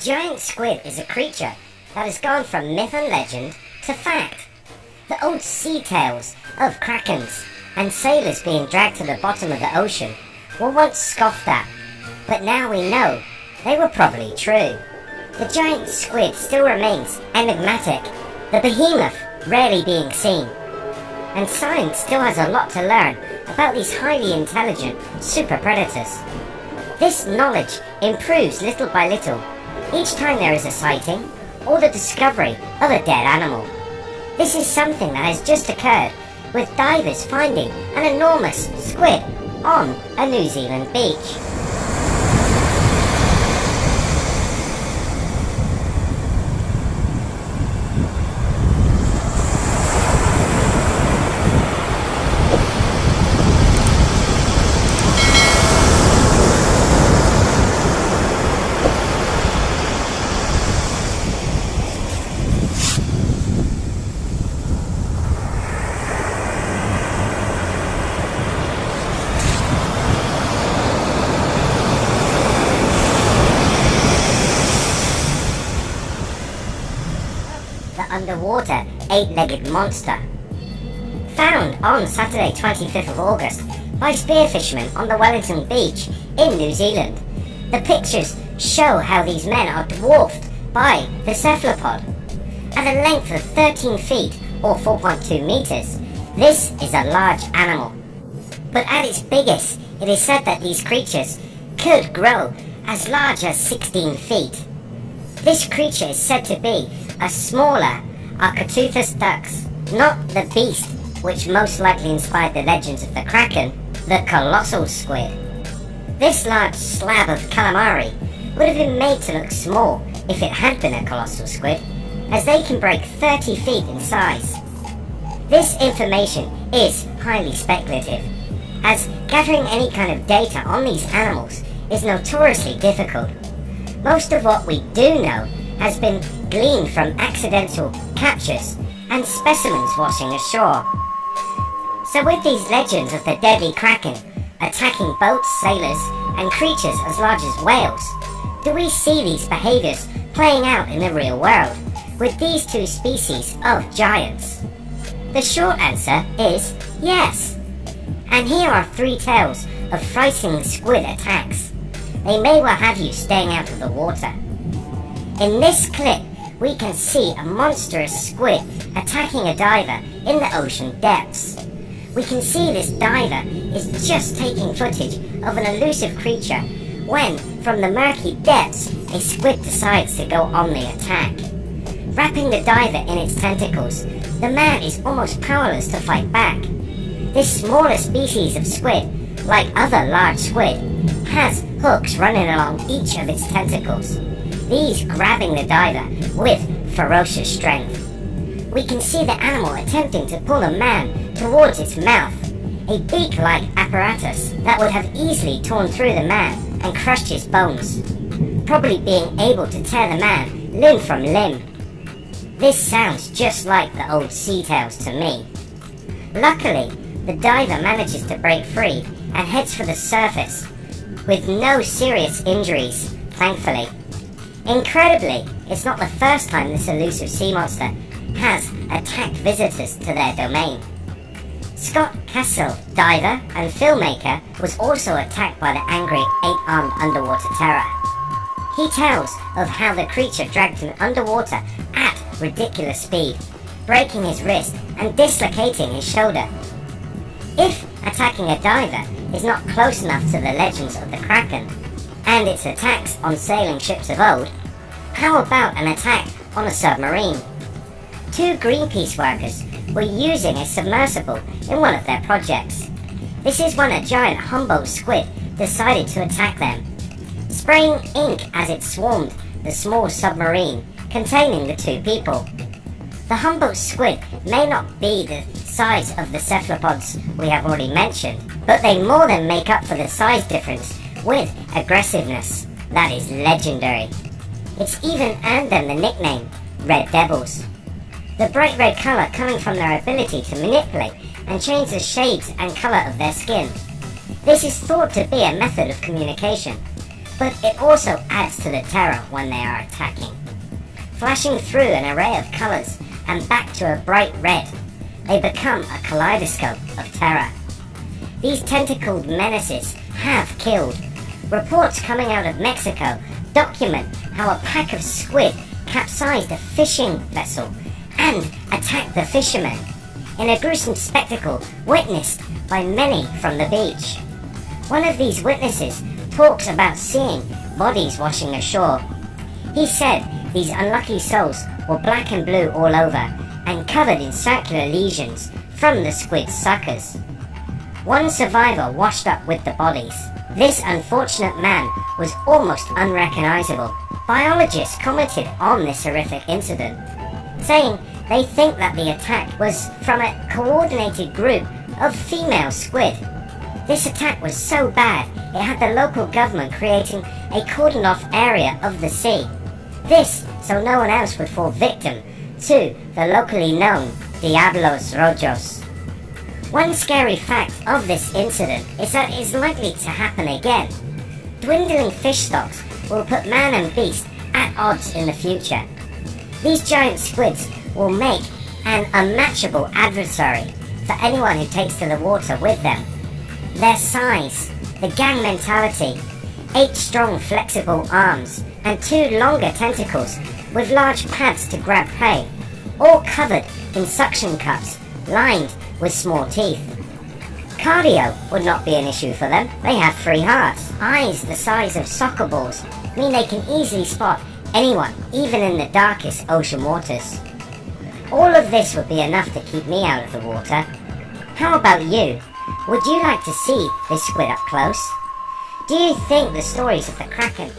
giant squid is a creature that has gone from myth and legend to fact. The old sea tales of krakens and sailors being dragged to the bottom of the ocean were once scoffed at, but now we know they were probably true. The giant squid still remains enigmatic, the behemoth rarely being seen, and science still has a lot to learn about these highly intelligent super predators. This knowledge improves little by little each time there is a sighting or the discovery of a dead animal. This is something that has just occurred with divers finding an enormous squid on a New Zealand beach. Underwater eight-legged monster. Found on Saturday 25th of August by spearfishermen on the Wellington beach in New Zealand. The pictures show how these men are dwarfed by the cephalopod. At a length of 13 feet or 4.2 meters, this is a large animal. But at its biggest, it is said that these creatures could grow as large as 16 feet. This creature is said to be a smaller Architeuthidae, not the beast which most likely inspired the legends of the kraken, the colossal squid. This large slab of calamari would have been made to look small if it had been a colossal squid, as they can break 30 feet in size. This information is highly speculative, as gathering any kind of data on these animals is notoriously difficult. Most of what we do know has been gleaned from accidental captures and specimens washing ashore. So with these legends of the deadly kraken attacking boats, sailors, and creatures as large as whales, do we see these behaviors playing out in the real world with these two species of giants? The short answer is yes. And here are 3 tales of frightening squid attacks. They may well have you staying out of the water. In this clip, we can see a monstrous squid attacking a diver in the ocean depths. We can see this diver is just taking footage of an elusive creature when, from the murky depths, a squid decides to go on the attack. Wrapping the diver in its tentacles, the man is almost powerless to fight back. This smaller species of squid, like other large squid, has hooks running along each of its tentacles, these grabbing the diver with ferocious strength. We can see the animal attempting to pull the man towards its mouth, a beak-like apparatus that would have easily torn through the man and crushed his bones, probably being able to tear the man limb from limb. This sounds just like the old sea tales to me. Luckily, the diver manages to break free and heads for the surface, with no serious injuries, thankfully. Incredibly, it's not the first time this elusive sea monster has attacked visitors to their domain. Scott Cassell, diver and filmmaker, was also attacked by the angry 8-armed underwater terror. He tells of how the creature dragged him underwater at ridiculous speed, breaking his wrist and dislocating his shoulder. If attacking a diver is not close enough to the legends of the kraken and its attacks on sailing ships of old, how about an attack on a submarine? 2 Greenpeace workers were using a submersible in one of their projects. This is when a giant Humboldt squid decided to attack them, spraying ink as it swarmed the small submarine containing the 2 people. The Humboldt squid may not be the size of the cephalopods we have already mentioned, but they more than make up for the size difference with aggressiveness that is legendary. It's even earned them the nickname Red Devils. The bright red colour coming from their ability to manipulate and change the shades and colour of their skin. This is thought to be a method of communication, but it also adds to the terror when they are attacking. Flashing through an array of colours and back to a bright red, they become a kaleidoscope of terror. These tentacled menaces have killed. Reports coming out of Mexico document how a pack of squid capsized a fishing vessel and attacked the fishermen, in a gruesome spectacle witnessed by many from the beach. One of these witnesses talks about seeing bodies washing ashore. He said these unlucky souls were black and blue all over and covered in circular lesions from the squid's suckers. One survivor washed up with the bodies. This unfortunate man was almost unrecognizable. Biologists commented on this horrific incident, saying they think that the attack was from a coordinated group of female squid. This attack was so bad, it had the local government creating a cordoned-off area of the sea. This so no one else would fall victim to the locally known Diablos Rojos. One scary fact of this incident is that it is likely to happen again. Dwindling fish stocks will put man and beast at odds in the future. These giant squids will make an unmatchable adversary for anyone who takes to the water with them. Their size, the gang mentality, 8 strong flexible arms and 2 longer tentacles with large pads to grab prey, all covered in suction cups lined with small teeth. Cardio would not be an issue for them. They have 3 hearts. Eyes the size of soccer balls mean they can easily spot anyone, even in the darkest ocean waters. All of this would be enough to keep me out of the water. How about you? Would you like to see this squid up close? Do you think the stories of the Kraken